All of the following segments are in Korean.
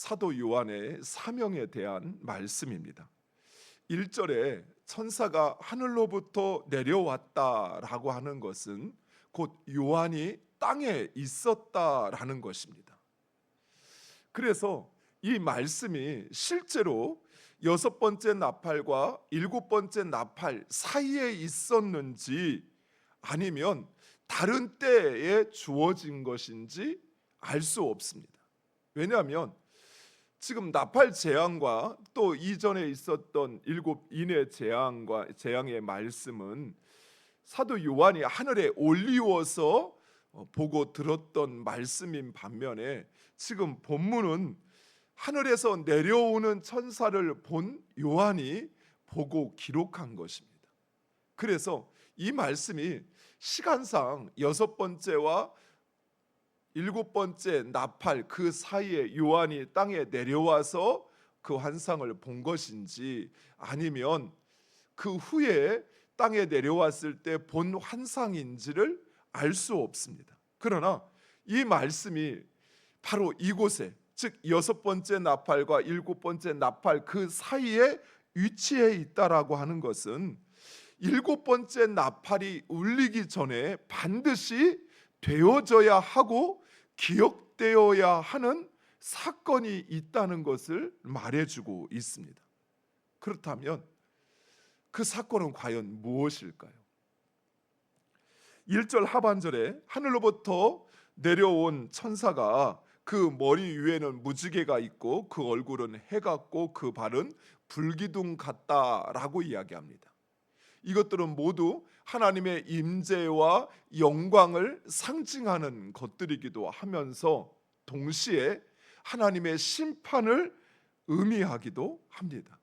사도 요한의 사명에 대한 말씀입니다. 1절에 천사가 하늘로부터 내려왔다라고 하는 것은 곧 요한이 땅에 있었다라는 것입니다. 그래서 이 말씀이 실제로 6번째 나팔과 7번째 나팔 사이에 있었는지 아니면 다른 때에 주어진 것인지 알 수 없습니다. 왜냐하면 지금 나팔 재앙과 또 이전에 있었던 7인의 재앙의 말씀은 사도 요한이 하늘에 올리워서 보고 들었던 말씀인 반면에 지금 본문은 하늘에서 내려오는 천사를 본 요한이 보고 기록한 것입니다. 그래서 이 말씀이 시간상 6번째와 7번째 나팔 그 사이에 요한이 땅에 내려와서 그 환상을 본 것인지 아니면 그 후에 땅에 내려왔을 때 본 환상인지를 알 수 없습니다. 그러나 이 말씀이 바로 이곳에, 즉 6번째 나팔과 7번째 나팔 그 사이에 위치해 있다라고 하는 것은 7번째 나팔이 울리기 전에 반드시 되어져야 하고 기억되어야 하는 사건이 있다는 것을 말해주고 있습니다. 그렇다면 그 사건은 과연 무엇일까요? 1절 하반절에 하늘로부터 내려온 천사가 그 머리 위에는 무지개가 있고 그 얼굴은 해 같고 그 발은 불기둥 같다라고 이야기합니다. 이것들은 모두 하나님의 임재와 영광을 상징하는 것들이기도 하면서 동시에 하나님의 심판을 의미하기도 합니다.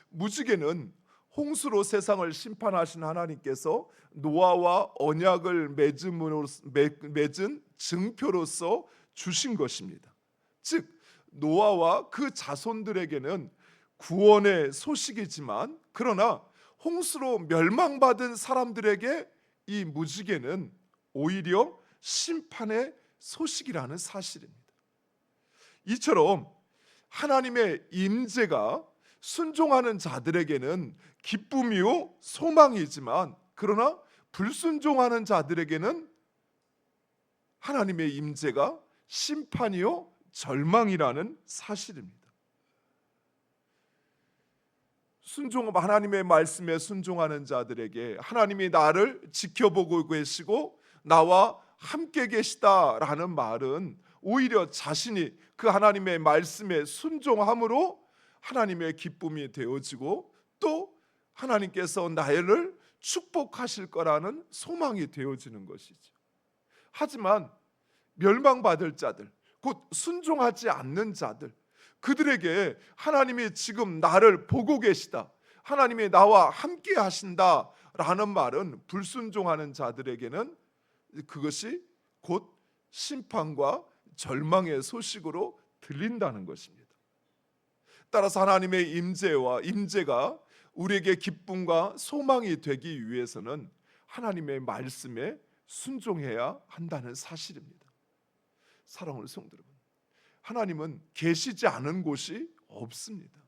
무지개는 홍수로 세상을 심판하신 하나님께서 노아와 언약을 맺은 증표로서 주신 것입니다. 즉 노아와 그 자손들에게는 구원의 소식이지만 그러나 홍수로 멸망받은 사람들에게 이 무지개는 오히려 심판의 소식이라는 사실입니다. 이처럼 하나님의 임재가 순종하는 자들에게는 기쁨이요 소망이지만 그러나 불순종하는 자들에게는 하나님의 임재가 심판이요 절망이라는 사실입니다. 하나님의 말씀에 순종하는 자들에게 하나님이 나를 지켜보고 계시고 나와 함께 계시다라는 말은 오히려 자신이 그 하나님의 말씀에 순종함으로 하나님의 기쁨이 되어지고 또 하나님께서 나를 축복하실 거라는 소망이 되어지는 것이죠. 하지만 멸망받을 자들, 곧 순종하지 않는 자들, 그들에게 하나님이 지금 나를 보고 계시다, 하나님이 나와 함께 하신다라는 말은 불순종하는 자들에게는 그것이 곧 심판과 절망의 소식으로 들린다는 것입니다. 따라서 하나님의 임재가 우리에게 기쁨과 소망이 되기 위해서는 하나님의 말씀에 순종해야 한다는 사실입니다. 사랑하는 성도 여러분, 하나님은 계시지 않은 곳이 없습니다.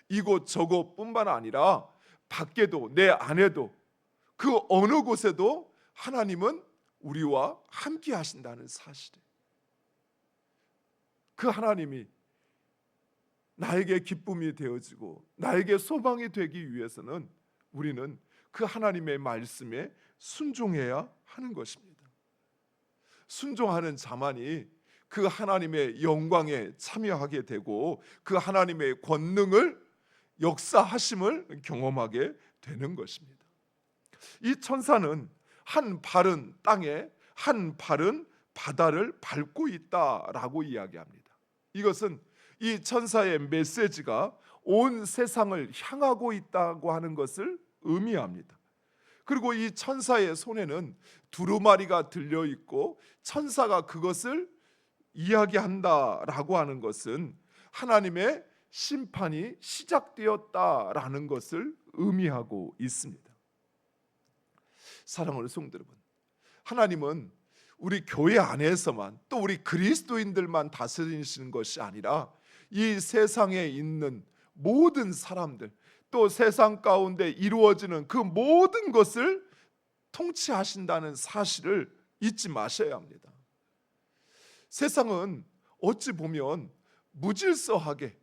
이곳 저곳뿐만 아니라 밖에도 내 안에도 그 어느 곳에도 하나님은 우리와 함께 하신다는 사실이에요. 그 하나님이 나에게 기쁨이 되어지고 나에게 소망이 되기 위해서는 우리는 그 하나님의 말씀에 순종해야 하는 것입니다. 순종하는 자만이 그 하나님의 영광에 참여하게 되고 그 하나님의 권능을 역사하심을 경험하게 되는 것입니다. 이 천사는 한 발은 땅에 한 발은 바다를 밟고 있다라고 이야기합니다. 이것은 이 천사의 메시지가 온 세상을 향하고 있다고 하는 것을 의미합니다. 그리고 이 천사의 손에는 두루마리가 들려 있고 천사가 그것을 이야기한다라고 하는 것은 하나님의 심판이 시작되었다라는 것을 의미하고 있습니다. 사랑하는 성도 여러분, 하나님은 우리 교회 안에서만 또 우리 그리스도인들만 다스리시는 것이 아니라 이 세상에 있는 모든 사람들, 또 세상 가운데 이루어지는 그 모든 것을 통치하신다는 사실을 잊지 마셔야 합니다. 세상은 어찌 보면 무질서하게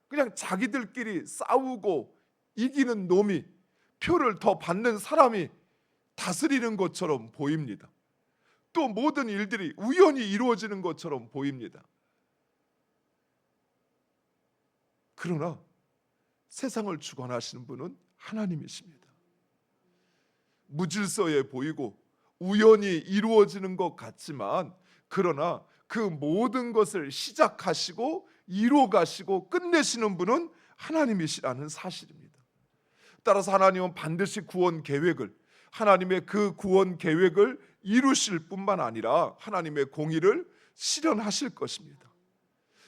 그냥 자기들끼리 싸우고 이기는 놈이, 표를 더 받는 사람이 다스리는 것처럼 보입니다. 또 모든 일들이 우연히 이루어지는 것처럼 보입니다. 그러나 세상을 주관하시는 분은 하나님이십니다. 무질서해 보이고 우연히 이루어지는 것 같지만, 그러나 그 모든 것을 시작하시고 이루어가시고 끝내시는 분은 하나님이시라는 사실입니다. 따라서 하나님은 반드시 구원 계획을, 하나님의 그 구원 계획을 이루실 뿐만 아니라 하나님의 공의를 실현하실 것입니다.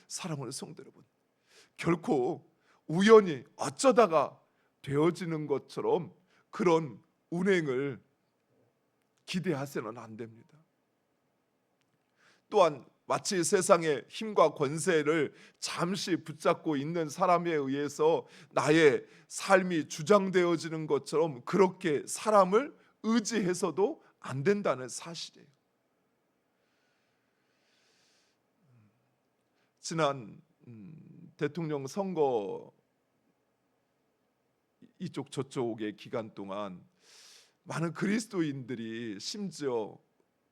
사랑하는 성도 여러분, 결코 우연히 어쩌다가 되어지는 것처럼 그런 운행을 기대하세는 안 됩니다. 또한 마치 세상의 힘과 권세를 잠시 붙잡고 있는 사람에 의해서 나의 삶이 주장되어지는 것처럼 그렇게 사람을 의지해서도 안 된다는 사실이에요. 지난 대통령 선거 이쪽 저쪽의 기간 동안 많은 그리스도인들이 심지어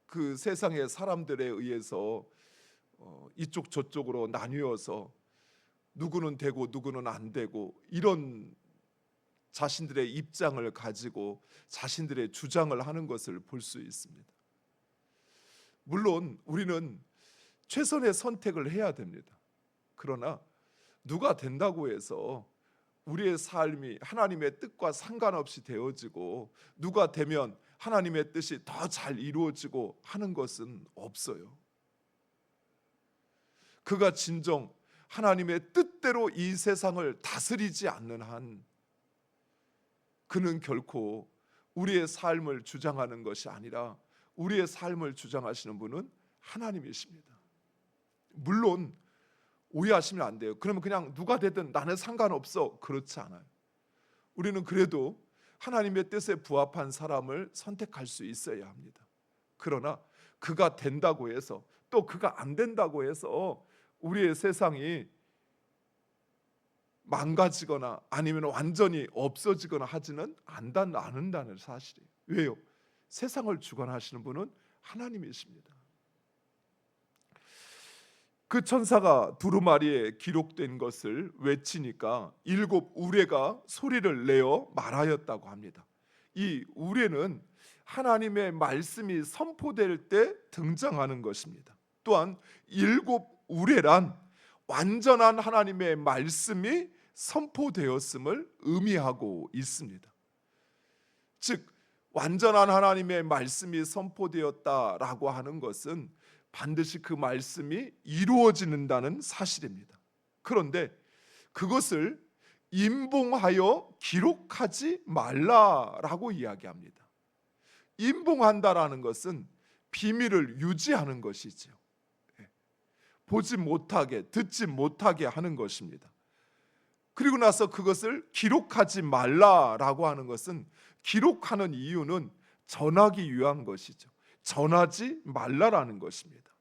그 세상의 사람들에 의해서 이쪽 저쪽으로 나뉘어서 누구는 되고 누구는 안 되고, 이런 자신들의 입장을 가지고 자신들의 주장을 하는 것을 볼 수 있습니다. 물론 우리는 최선의 선택을 해야 됩니다. 그러나 누가 된다고 해서 우리의 삶이 하나님의 뜻과 상관없이 되어지고, 누가 되면 하나님의 뜻이 더 잘 이루어지고 하는 것은 없어요. 그가 진정 하나님의 뜻대로 이 세상을 다스리지 않는 한 그는 결코 우리의 삶을 주장하는 것이 아니라 우리의 삶을 주장하시는 분은 하나님이십니다. 물론 오해하시면 안 돼요. 그러면 그냥 누가 되든 나는 상관없어, 그렇지 않아요. 우리는 그래도 하나님의 뜻에 부합한 사람을 선택할 수 있어야 합니다. 그러나 그가 된다고 해서 또 그가 안 된다고 해서 우리의 세상이 망가지거나 아니면 완전히 없어지거나 하지는 않는다는 사실이에요. 왜요? 세상을 주관하시는 분은 하나님이십니다. 그 천사가 두루마리에 기록된 것을 외치니까 7 우레가 소리를 내어 말하였다고 합니다. 이 우레는 하나님의 말씀이 선포될 때 등장하는 것입니다. 또한 7 우레란 완전한 하나님의 말씀이 선포되었음을 의미하고 있습니다. 즉 완전한 하나님의 말씀이 선포되었다라고 하는 것은 반드시 그 말씀이 이루어진다는 사실입니다. 그런데 그것을 임봉하여 기록하지 말라라고 이야기합니다. 임봉한다라는 것은 비밀을 유지하는 것이죠. 보지 못하게, 듣지 못하게 하는 것입니다. 그리고 나서 그것을 기록하지 말라라고 하는 것은, 기록하는 이유는 전하기 위한 것이죠. 전하지 말라라는 것입니다.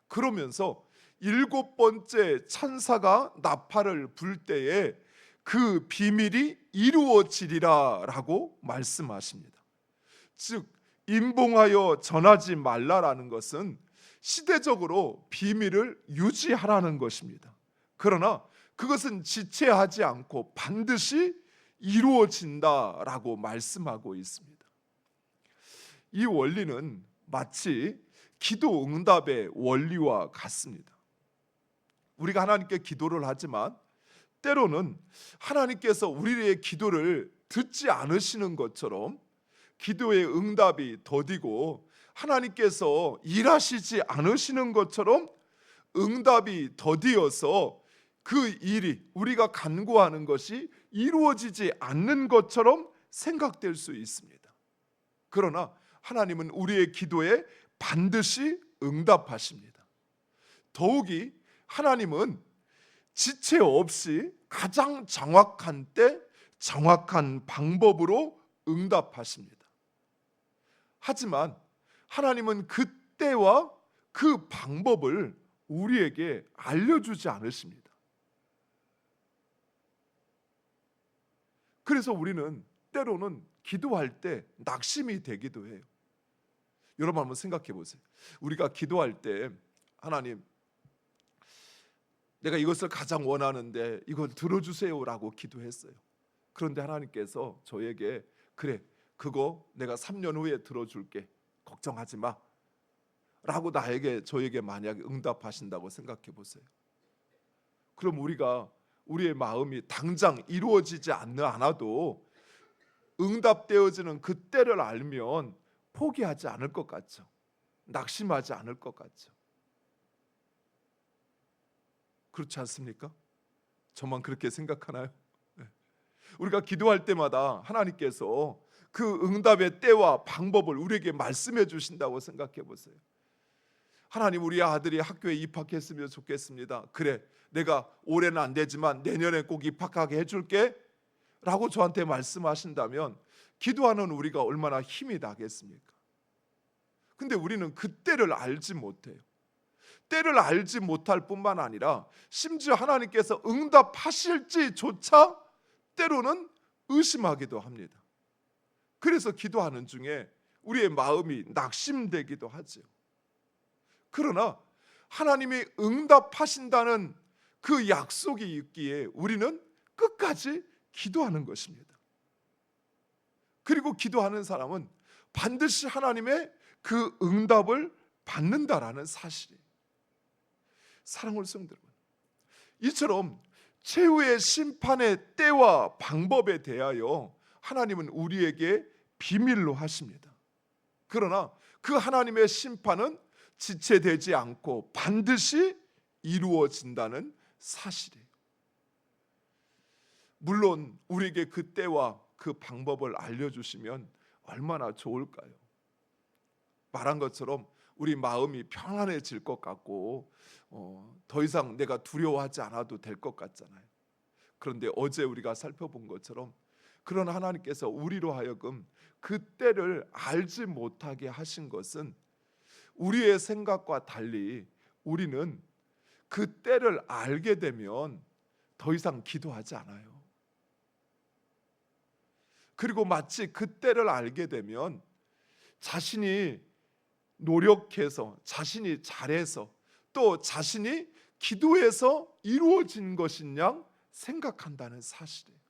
그러면서 7번째 천사가 나팔을 불 때에 그 비밀이 이루어지리라라고 말씀하십니다. 즉 임봉하여 전하지 말라라는 것은 시대적으로 비밀을 유지하라는 것입니다. 그러나 그것은 지체하지 않고 반드시 이루어진다라고 말씀하고 있습니다. 이 원리는 마치 기도 응답의 원리와 같습니다. 우리가 하나님께 기도를 하지만 때로는 하나님께서 우리의 기도를 듣지 않으시는 것처럼 기도의 응답이 더디고 하나님께서 일하시지 않으시는 것처럼 응답이 더디어서 그 일이, 우리가 간구하는 것이 이루어지지 않는 것처럼 생각될 수 있습니다. 그러나 하나님은 우리의 기도에 반드시 응답하십니다. 더욱이 하나님은 지체 없이 가장 정확한 때 정확한 방법으로 응답하십니다. 하지만 하나님은 그 때와 그 방법을 우리에게 알려주지 않으십니다. 그래서 우리는 때로는 기도할 때 낙심이 되기도 해요. 여러분 한번 생각해 보세요. 우리가 기도할 때 하나님, 내가 이것을 가장 원하는데 이걸 들어주세요라고 기도했어요. 그런데 하나님께서 저에게 그래, 그거 내가 3년 후에 들어줄게, 걱정하지 마 라고 저에게 만약에 응답하신다고 생각해 보세요. 그럼 우리의 마음이 당장 이루어지지 않아도 응답되어지는 그 때를 알면 포기하지 않을 것 같죠. 낙심하지 않을 것 같죠. 그렇지 않습니까? 저만 그렇게 생각하나요? 네. 우리가 기도할 때마다 하나님께서 그 응답의 때와 방법을 우리에게 말씀해 주신다고 생각해 보세요. 하나님, 우리 아들이 학교에 입학했으면 좋겠습니다. 그래, 내가 올해는 안 되지만 내년에 꼭 입학하게 해줄게 라고 저한테 말씀하신다면 기도하는 우리가 얼마나 힘이 나겠습니까? 근데 우리는 그 때를 알지 못해요. 때를 알지 못할 뿐만 아니라 심지어 하나님께서 응답하실지조차 때로는 의심하기도 합니다. 그래서 기도하는 중에 우리의 마음이 낙심되기도 하죠. 그러나 하나님이 응답하신다는 그 약속이 있기에 우리는 끝까지 기도하는 것입니다. 그리고 기도하는 사람은 반드시 하나님의 그 응답을 받는다라는 사실이에요. 사랑하는 성도 여러분, 이처럼 최후의 심판의 때와 방법에 대하여 하나님은 우리에게 비밀로 하십니다. 그러나 그 하나님의 심판은 지체되지 않고 반드시 이루어진다는 사실이에요. 물론 우리에게 그 때와 그 방법을 알려주시면 얼마나 좋을까요? 말한 것처럼 우리 마음이 평안해질 것 같고 더 이상 내가 두려워하지 않아도 될 것 같잖아요. 그런데 어제 우리가 살펴본 것처럼 그런 하나님께서 우리로 하여금 그 때를 알지 못하게 하신 것은 우리의 생각과 달리 우리는 그 때를 알게 되면 더 이상 기도하지 않아요. 그리고 마치 그 때를 알게 되면 자신이 노력해서, 자신이 잘해서, 또 자신이 기도해서 이루어진 것인 양 생각한다는 사실이에요.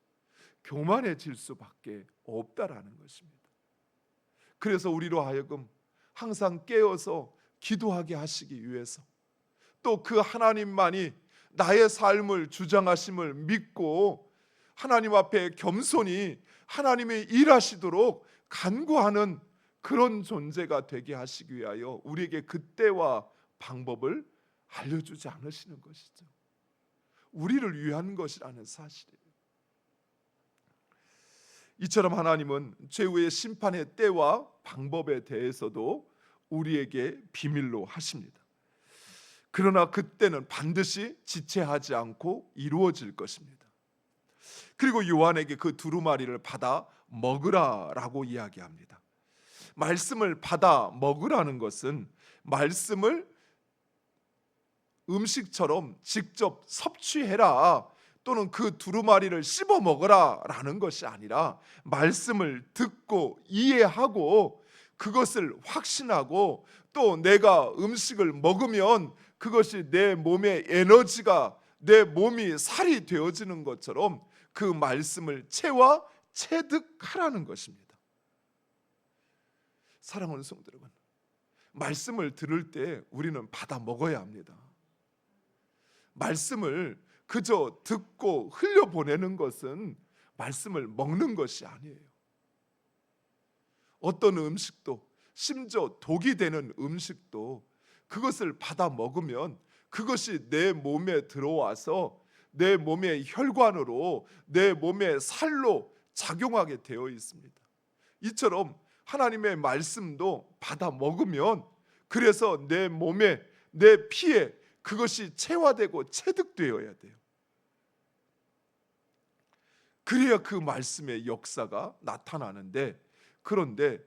교만해질 수밖에 없다라는 것입니다. 그래서 우리로 하여금 항상 깨어서 기도하게 하시기 위해서, 또 그 하나님만이 나의 삶을 주장하심을 믿고 하나님 앞에 겸손히 하나님이 일하시도록 간구하는 그런 존재가 되게 하시기 위하여 우리에게 그 때와 방법을 알려주지 않으시는 것이죠. 우리를 위한 것이라는 사실이에요. 이처럼 하나님은 최후의 심판의 때와 방법에 대해서도 우리에게 비밀로 하십니다. 그러나 그때는 반드시 지체하지 않고 이루어질 것입니다. 그리고 요한에게 그 두루마리를 받아 먹으라라고 이야기합니다. 말씀을 받아 먹으라는 것은 말씀을 음식처럼 직접 섭취해라, 또는 그 두루마리를 씹어 먹어라 라는 것이 아니라 말씀을 듣고 이해하고 그것을 확신하고, 또 내가 음식을 먹으면 그것이 내 몸의 에너지가, 내 몸이 살이 되어지는 것처럼 그 말씀을 채와 체득하라는 것입니다. 사랑하는 성도 여러분, 말씀을 들을 때 우리는 받아 먹어야 합니다. 말씀을 그저 듣고 흘려보내는 것은 말씀을 먹는 것이 아니에요. 어떤 음식도, 심지어 독이 되는 음식도 그것을 받아 먹으면 그것이 내 몸에 들어와서 내 몸의 혈관으로, 내 몸의 살로 작용하게 되어 있습니다. 이처럼 하나님의 말씀도 받아 먹으면 그래서 내 몸에, 내 피에 그것이 체화되고 체득되어야 돼요. 그래야 그 말씀의 역사가 나타나는데, 그런데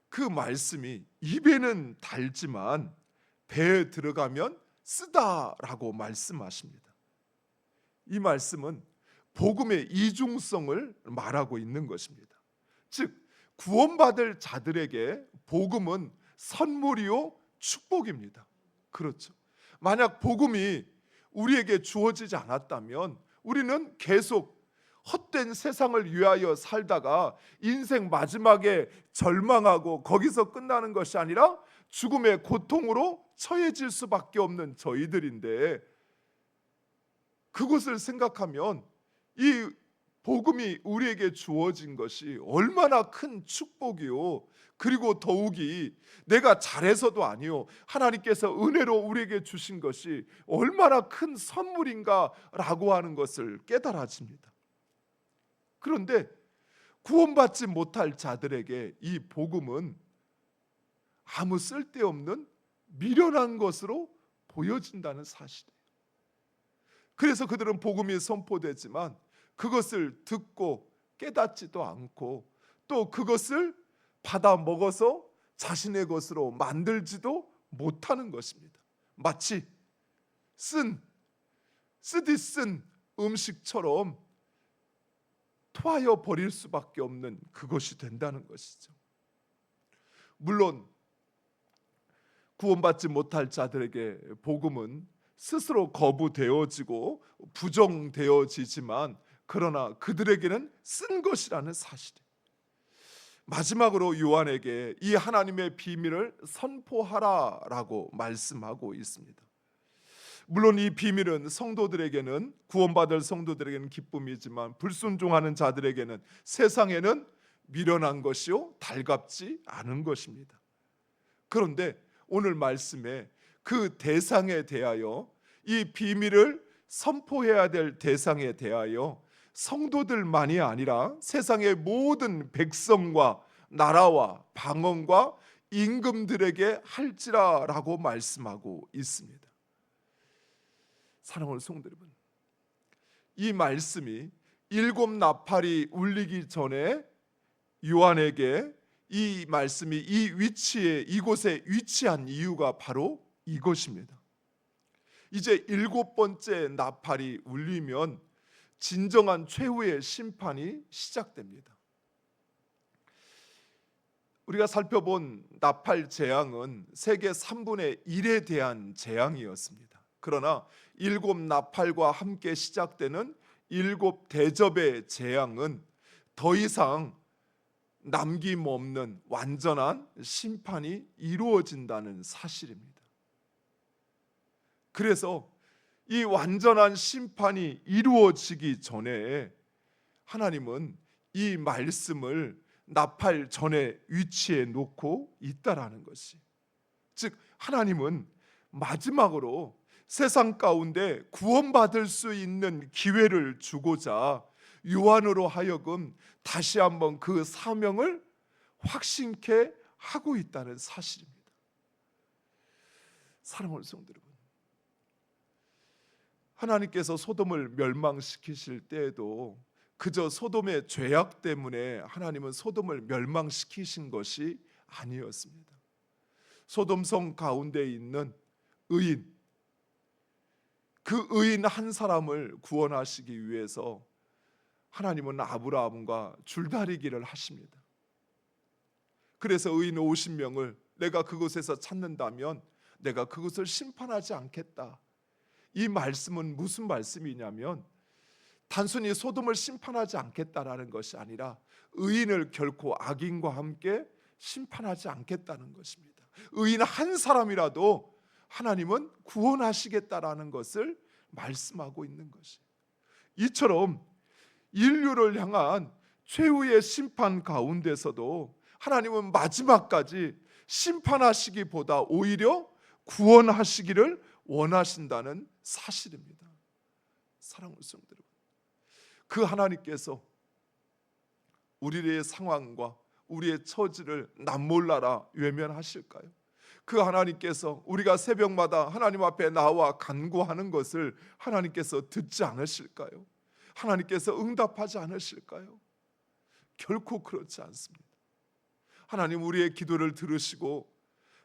그 말씀이 입에는 달지만 배에 들어가면 쓰다라고 말씀하십니다. 이 말씀은 복음의 이중성을 말하고 있는 것입니다. 즉, 구원받을 자들에게 복음은 선물이요 축복입니다. 그렇죠. 만약 복음이 우리에게 주어지지 않았다면 우리는 계속 헛된 세상을 위하여 살다가 인생 마지막에 절망하고 거기서 끝나는 것이 아니라 죽음의 고통으로 처해질 수밖에 없는 저희들인데, 그것을 생각하면 이 복음이 우리에게 주어진 것이 얼마나 큰 축복이요, 그리고 더욱이 내가 잘해서도 아니요, 하나님께서 은혜로 우리에게 주신 것이 얼마나 큰 선물인가라고 하는 것을 깨달아집니다. 그런데 구원받지 못할 자들에게 이 복음은 아무 쓸데없는 미련한 것으로 보여진다는 사실이에요. 그래서 그들은 복음이 선포되지만 그것을 듣고 깨닫지도 않고, 또 그것을 받아 먹어서 자신의 것으로 만들지도 못하는 것입니다. 마치 쓰디 쓴 음식처럼 토하여 버릴 수밖에 없는 그것이 된다는 것이죠. 물론 구원받지 못할 자들에게 복음은 스스로 거부되어지고 부정되어지지만, 그러나 그들에게는 쓴 것이라는 사실이, 마지막으로 요한에게 이 하나님의 비밀을 선포하라라고 말씀하고 있습니다. 물론 이 비밀은 성도들에게는, 구원받을 성도들에게는 기쁨이지만 불순종하는 자들에게는 세상에는 미련한 것이요 달갑지 않은 것입니다. 그런데 오늘 말씀에 그 대상에 대하여, 이 비밀을 선포해야 될 대상에 대하여 성도들만이 아니라 세상의 모든 백성과 나라와 방언과 임금들에게 할지라라고 말씀하고 있습니다. 사랑하는 성도 여러분, 이 말씀이 일곱 나팔이 울리기 전에 요한에게 이 말씀이 이 위치에, 이곳에 위치한 이유가 바로 이것입니다. 이제 일곱 번째 나팔이 울리면 진정한 최후의 심판이 시작됩니다. 우리가 살펴본 나팔 재앙은 세계 3분의 1에 대한 재앙이었습니다. 그러나 일곱 나팔과 함께 시작되는 일곱 대접의 재앙은 더 이상 남김없는 완전한 심판이 이루어진다는 사실입니다. 그래서 이 완전한 심판이 이루어지기 전에 하나님은 이 말씀을 나팔 전에 위치해 놓고 있다라는 것이, 즉 하나님은 마지막으로 세상 가운데 구원받을 수 있는 기회를 주고자 요한으로 하여금 다시 한번 그 사명을 확신케 하고 있다는 사실입니다. 사랑하는 성도 여러분, 하나님께서 소돔을 멸망시키실 때에도 그저 소돔의 죄악 때문에 하나님은 소돔을 멸망시키신 것이 아니었습니다. 소돔성 가운데 있는 의인, 그 의인 한 사람을 구원하시기 위해서 하나님은 아브라함과 줄다리기를 하십니다. 그래서 의인 50명을 내가 그곳에서 찾는다면 내가 그곳을 심판하지 않겠다. 이 말씀은 무슨 말씀이냐면, 단순히 소돔을 심판하지 않겠다라는 것이 아니라 의인을 결코 악인과 함께 심판하지 않겠다는 것입니다. 의인 한 사람이라도 하나님은 구원하시겠다라는 것을 말씀하고 있는 것이에요. 이처럼 인류를 향한 최후의 심판 가운데서도 하나님은 마지막까지 심판하시기보다 오히려 구원하시기를 원하신다는 사실입니다. 사랑하는 성도 여러분, 그 하나님께서 우리의 상황과 우리의 처지를 남몰라라 외면하실까요? 그 하나님께서 우리가 새벽마다 하나님 앞에 나와 간구하는 것을 하나님께서 듣지 않으실까요? 하나님께서 응답하지 않으실까요? 결코 그렇지 않습니다. 하나님 우리의 기도를 들으시고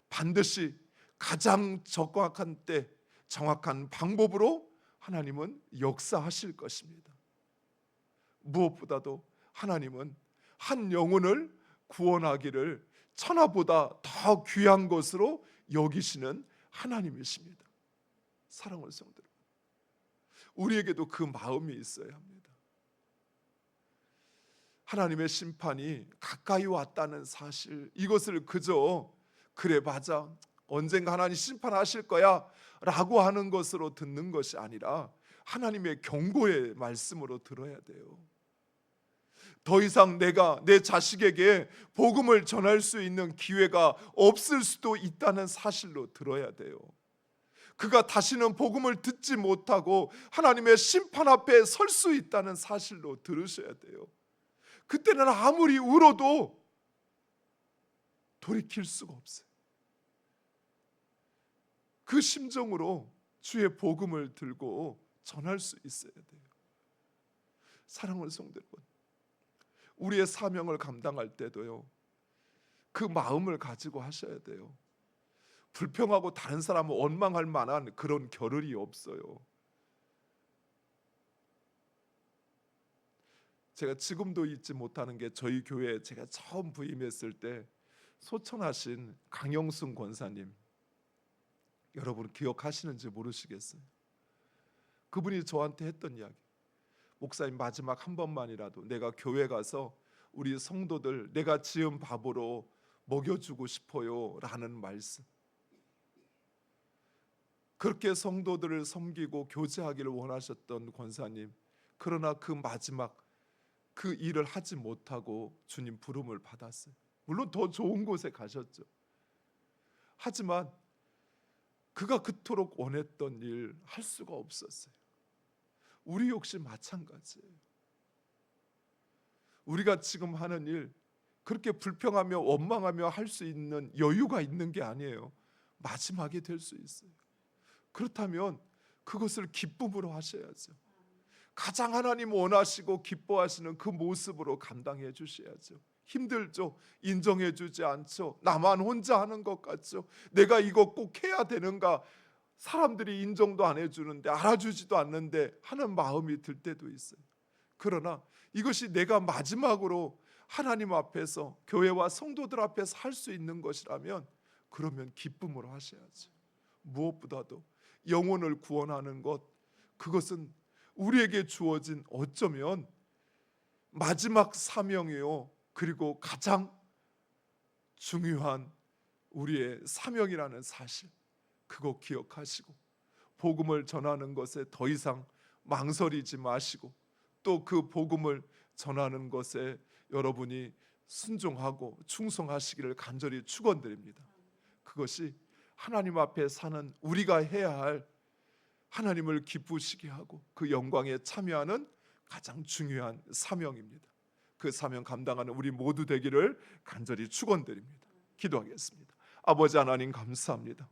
반드시 가장 정확한 때 정확한 방법으로 하나님은 역사하실 것입니다. 무엇보다도 하나님은 한 영혼을 구원하기를 천하보다 더 귀한 것으로 여기시는 하나님이십니다. 사랑하는 성도들, 우리에게도 그 마음이 있어야 합니다. 하나님의 심판이 가까이 왔다는 사실, 이것을 그저 그래 맞아 언젠가 하나님 심판하실 거야 라고 하는 것으로 듣는 것이 아니라 하나님의 경고의 말씀으로 들어야 돼요. 더 이상 내가 내 자식에게 복음을 전할 수 있는 기회가 없을 수도 있다는 사실로 들어야 돼요. 그가 다시는 복음을 듣지 못하고 하나님의 심판 앞에 설 수 있다는 사실로 들으셔야 돼요. 그때는 아무리 울어도 돌이킬 수가 없어요. 그 심정으로 주의 복음을 들고 전할 수 있어야 돼요. 사랑하는 성도 여러분, 우리의 사명을 감당할 때도요, 그 마음을 가지고 하셔야 돼요. 불평하고 다른 사람을 원망할 만한 그런 겨를이 없어요. 제가 지금도 잊지 못하는 게, 저희 교회에 제가 처음 부임했을 때 소천하신 강영순 권사님, 여러분 기억하시는지 모르시겠어요. 그분이 저한테 했던 이야기, 목사님 마지막 한 번만이라도 내가 교회 가서 우리 성도들 내가 지은 밥으로 먹여주고 싶어요 라는 말씀. 그렇게 성도들을 섬기고 교제하기를 원하셨던 권사님, 그러나 그 마지막 그 일을 하지 못하고 주님 부름을 받았어요. 물론 더 좋은 곳에 가셨죠. 하지만 그가 그토록 원했던 일 할 수가 없었어요. 우리 역시 마찬가지예요. 우리가 지금 하는 일 그렇게 불평하며 원망하며 할 수 있는 여유가 있는 게 아니에요. 마지막이 될 수 있어요. 그렇다면 그것을 기쁨으로 하셔야죠. 가장 하나님 원하시고 기뻐하시는 그 모습으로 감당해 주셔야죠. 힘들죠. 인정해 주지 않죠. 나만 혼자 하는 것 같죠. 내가 이거 꼭 해야 되는가, 사람들이 인정도 안 해주는데, 알아주지도 않는데 하는 마음이 들 때도 있어요. 그러나 이것이 내가 마지막으로 하나님 앞에서, 교회와 성도들 앞에서 할 수 있는 것이라면 그러면 기쁨으로 하셔야죠. 무엇보다도 영혼을 구원하는 것, 그것은 우리에게 주어진 어쩌면 마지막 사명이요, 그리고 가장 중요한 우리의 사명이라는 사실, 그거 기억하시고 복음을 전하는 것에 더 이상 망설이지 마시고, 또 그 복음을 전하는 것에 여러분이 순종하고 충성하시기를 간절히 축원드립니다. 그것이 하나님 앞에 사는 우리가 해야 할, 하나님을 기쁘시게 하고 그 영광에 참여하는 가장 중요한 사명입니다. 그 사명 감당하는 우리 모두 되기를 간절히 축원드립니다. 기도하겠습니다. 아버지 하나님 감사합니다.